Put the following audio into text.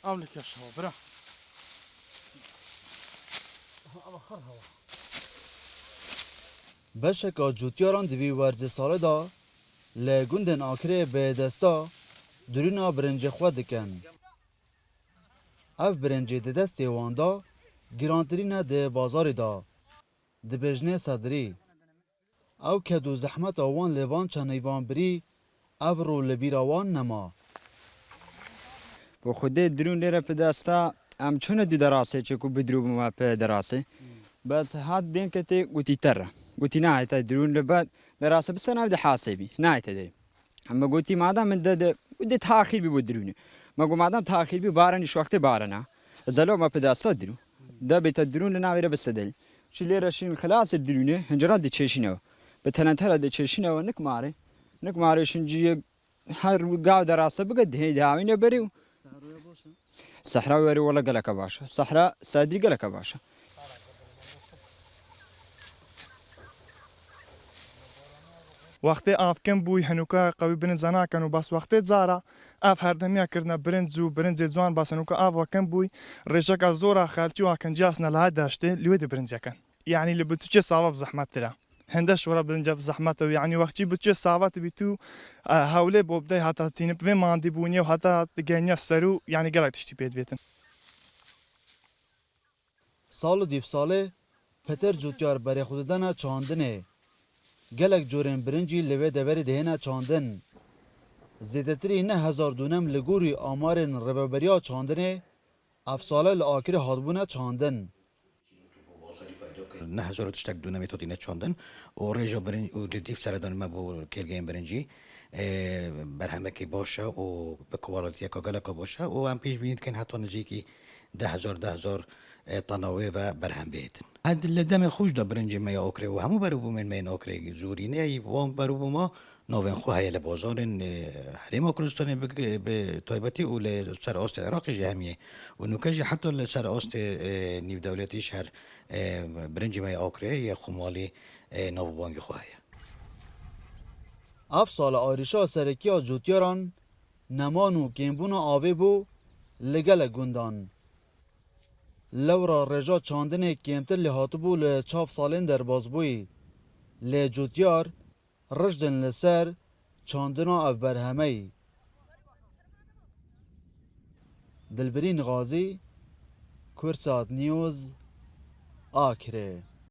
أملك يا شباب برا بشکا جوتیاران دوی ورزی ساله دا لگوندن آکره به دستا درونا برنج خود دکن. اف برنج ده دست واندا گرانترین ده بازار دا ده بجنه صدری. او کدو زحمت آوان لیوان چنیوان بری او رو لبیراوان نما. و خود درون لره په دستا ام چونه دو دراسه چه کو بدرو ما په دراسه بس هاد دين كتي قلتي ترى قلتي نهاية درون لبعد دراسة بس أنا بدي حاسبي نهاية دي أما قلتي ما دام من ده بدي تأخير بودروني ما قو ما دام تأخير ببارني شو وقت بارنا زلوا ما بدي أستدرو ده بتدرون لنا وير بستدل شو ليه رشين خلاص الدروني هنجرات دي تشيشينه بتنتهى دي تشيشينه ونك ماري شنجي هر قاعد دراسة بقد هي داوين بريو صحراء وري ولا قلك باشا صحراء سادري قلك باشا وقتی آفکن بوی هنوکا قوی برنج زنا کنو بس وقتی زارا آف هر دمیا کردن برنج زوان بس هنوکا آف وکن بوی رجاک از زورا خالتی وکن جاس نلاد داشته لیود برنج کن یعنی لبتوچه صعب زحمت ترا هندش ورا برنج زحمت و یعنی وقتی بتوچه صعبت بیتو حوله بوبدای حتا تینب و ماندی بونی و حتا گنیا سرو یعنی گلک تشتی پید بیتن سال دیف ساله پتر جوتیار بری خوددانا چاندنه. گلک جورن برنجی لوه دوری دهنا چاندن. زیدتری نه هزار دونم لگوری آمارن ربابریا چاندنه افساله لآکر هادبونه چاندن. نه هزار تشتک دونمی تو دینه چاندن و ریجا برنج و دیف سردان ما بو کلگین برنجی بر همه کی باشه و به کوالیتی کاغلا کا باشه و هم پیش بینید که حتی نزدیکی 10,000 تناوی و برهم بیتن. هاد لدم خوش دا برنج ما اوکری و همو برو من من اوکری زورینه ای وام برو ما نوین خو های لبازارن حریم کردستان به تایبتی و لسر آست عراق جهمیه و نکاجی حتی لسر آست نیو دولتی شهر برنج ما اوکری یا خمالی نوبانگ خو های. افسال آریشا سرکیا جوتیاران نمانو گیمبونا آوه بو لگل گندان. لورا رجا چاندنه کمتر لحاتبو لچاف سالین در بازبوی لجوتیار رجدن لسر چاندنا اف برهمه دلبرین غازی کرسات نیوز آکره